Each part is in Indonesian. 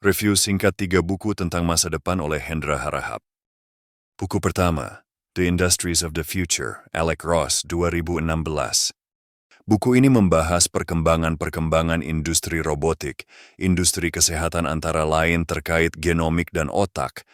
Review singkat 3 buku tentang masa depan oleh Hendra Harahap. Buku pertama, The Industries of the Future, Alec Ross, 2016. Buku ini membahas perkembangan-perkembangan industri robotik, industri kesehatan antara lain terkait genomik dan otak,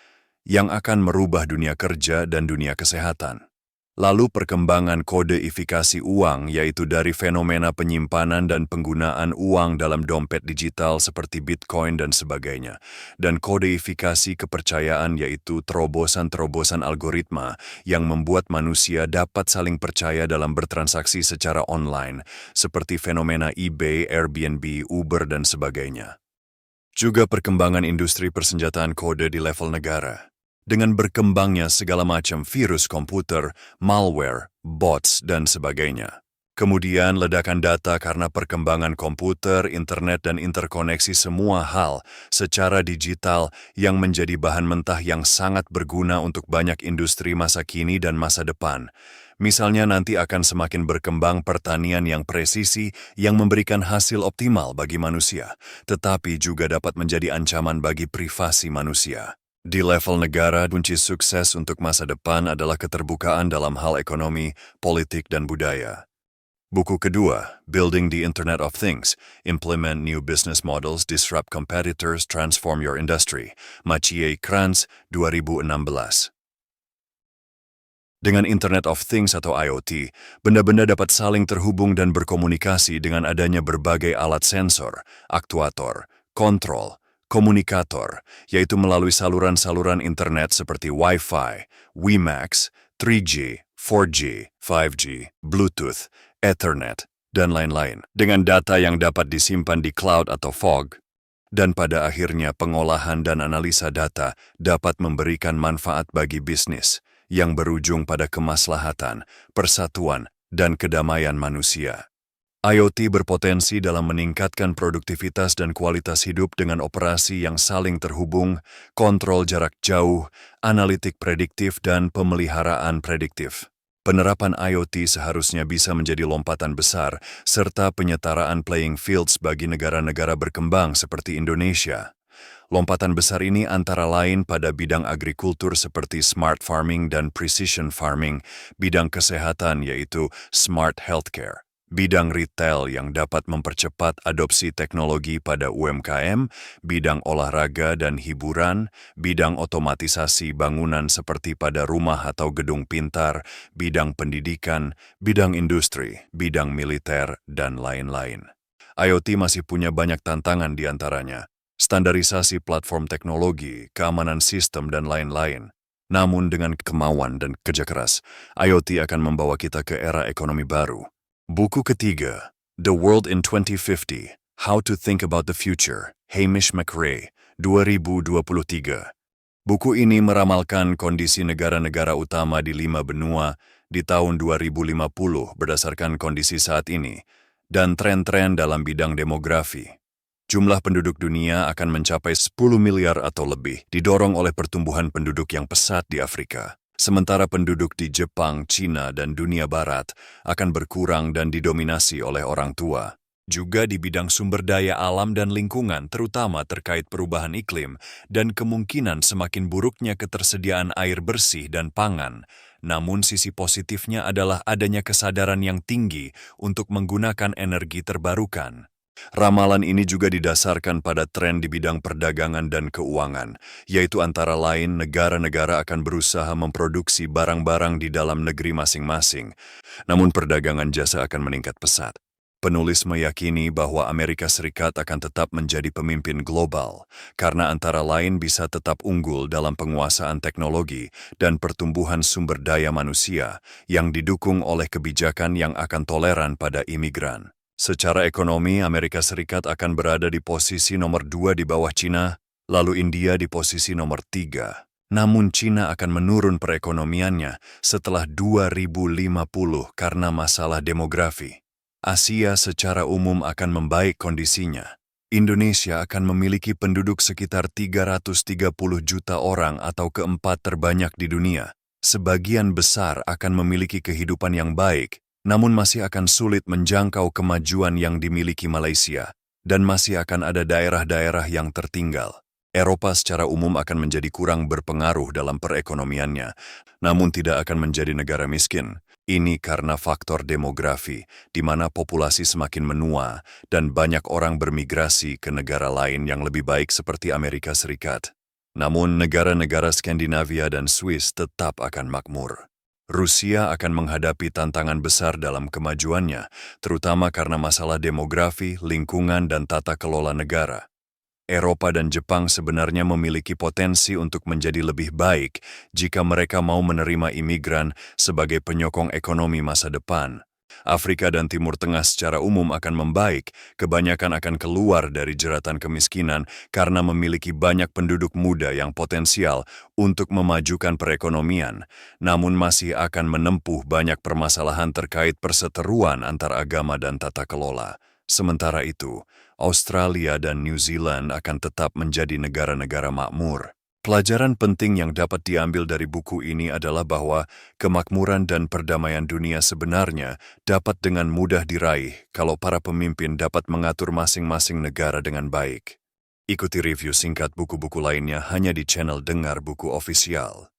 yang akan merubah dunia kerja dan dunia kesehatan. Lalu perkembangan kodeifikasi uang, yaitu dari fenomena penyimpanan dan penggunaan uang dalam dompet digital seperti Bitcoin dan sebagainya, dan kodeifikasi kepercayaan, yaitu terobosan-terobosan algoritma yang membuat manusia dapat saling percaya dalam bertransaksi secara online, seperti fenomena eBay, Airbnb, Uber, dan sebagainya. Juga perkembangan industri persenjataan kode di level negara. Dengan berkembangnya segala macam virus komputer, malware, bots, dan sebagainya. Kemudian ledakan data karena perkembangan komputer, internet, dan interkoneksi semua hal secara digital yang menjadi bahan mentah yang sangat berguna untuk banyak industri masa kini dan masa depan. Misalnya nanti akan semakin berkembang pertanian yang presisi yang memberikan hasil optimal bagi manusia, tetapi juga dapat menjadi ancaman bagi privasi manusia. Di level negara, kunci sukses untuk masa depan adalah keterbukaan dalam hal ekonomi, politik, dan budaya. Buku kedua, Building the Internet of Things, Implement New Business Models, Disrupt Competitors, Transform Your Industry, Maciej Kranz, 2016. Dengan Internet of Things atau IoT, benda-benda dapat saling terhubung dan berkomunikasi dengan adanya berbagai alat sensor, aktuator, kontrol, komunikator, yaitu melalui saluran-saluran internet seperti Wi-Fi, WiMAX, 3G, 4G, 5G, Bluetooth, Ethernet, dan lain-lain, dengan data yang dapat disimpan di cloud atau fog, dan pada akhirnya pengolahan dan analisa data dapat memberikan manfaat bagi bisnis yang berujung pada kemaslahatan, persatuan, dan kedamaian manusia. IoT berpotensi dalam meningkatkan produktivitas dan kualitas hidup dengan operasi yang saling terhubung, kontrol jarak jauh, analitik prediktif, dan pemeliharaan prediktif. Penerapan IoT seharusnya bisa menjadi lompatan besar serta penyetaraan playing fields bagi negara-negara berkembang seperti Indonesia. Lompatan besar ini antara lain pada bidang agrikultur seperti smart farming dan precision farming, bidang kesehatan yaitu smart healthcare, bidang retail yang dapat mempercepat adopsi teknologi pada UMKM, bidang olahraga dan hiburan, bidang otomatisasi bangunan seperti pada rumah atau gedung pintar, bidang pendidikan, bidang industri, bidang militer, dan lain-lain. IoT masih punya banyak tantangan di antaranya. Standarisasi platform teknologi, keamanan sistem, dan lain-lain. Namun dengan kemauan dan kerja keras, IoT akan membawa kita ke era ekonomi baru. Buku ketiga, The World in 2050, How to Think About the Future, Hamish McRae, 2023. Buku ini meramalkan kondisi negara-negara utama di 5 benua di tahun 2050 berdasarkan kondisi saat ini, dan tren-tren dalam bidang demografi. Jumlah penduduk dunia akan mencapai 10 miliar atau lebih, didorong oleh pertumbuhan penduduk yang pesat di Afrika. Sementara penduduk di Jepang, Cina, dan dunia barat akan berkurang dan didominasi oleh orang tua. Juga di bidang sumber daya alam dan lingkungan, terutama terkait perubahan iklim dan kemungkinan semakin buruknya ketersediaan air bersih dan pangan. Namun sisi positifnya adalah adanya kesadaran yang tinggi untuk menggunakan energi terbarukan. Ramalan ini juga didasarkan pada tren di bidang perdagangan dan keuangan, yaitu antara lain negara-negara akan berusaha memproduksi barang-barang di dalam negeri masing-masing, namun perdagangan jasa akan meningkat pesat. Penulis meyakini bahwa Amerika Serikat akan tetap menjadi pemimpin global, karena antara lain bisa tetap unggul dalam penguasaan teknologi dan pertumbuhan sumber daya manusia yang didukung oleh kebijakan yang akan toleran pada imigran. Secara ekonomi, Amerika Serikat akan berada di posisi nomor 2 di bawah Cina, lalu India di posisi nomor 3. Namun Cina akan menurun perekonomiannya setelah 2050 karena masalah demografi. Asia secara umum akan membaik kondisinya. Indonesia akan memiliki penduduk sekitar 330 juta orang atau keempat terbanyak di dunia. Sebagian besar akan memiliki kehidupan yang baik, namun masih akan sulit menjangkau kemajuan yang dimiliki Malaysia, dan masih akan ada daerah-daerah yang tertinggal. Eropa secara umum akan menjadi kurang berpengaruh dalam perekonomiannya, namun tidak akan menjadi negara miskin. Ini karena faktor demografi, di mana populasi semakin menua dan banyak orang bermigrasi ke negara lain yang lebih baik seperti Amerika Serikat. Namun negara-negara Skandinavia dan Swiss tetap akan makmur. Rusia akan menghadapi tantangan besar dalam kemajuannya, terutama karena masalah demografi, lingkungan, dan tata kelola negara. Eropa dan Jepang sebenarnya memiliki potensi untuk menjadi lebih baik jika mereka mau menerima imigran sebagai penyokong ekonomi masa depan. Afrika dan Timur Tengah secara umum akan membaik, kebanyakan akan keluar dari jeratan kemiskinan karena memiliki banyak penduduk muda yang potensial untuk memajukan perekonomian, namun masih akan menempuh banyak permasalahan terkait perseteruan antar agama dan tata kelola. Sementara itu, Australia dan New Zealand akan tetap menjadi negara-negara makmur. Pelajaran penting yang dapat diambil dari buku ini adalah bahwa kemakmuran dan perdamaian dunia sebenarnya dapat dengan mudah diraih kalau para pemimpin dapat mengatur masing-masing negara dengan baik. Ikuti review singkat buku-buku lainnya hanya di channel Dengar Buku Official.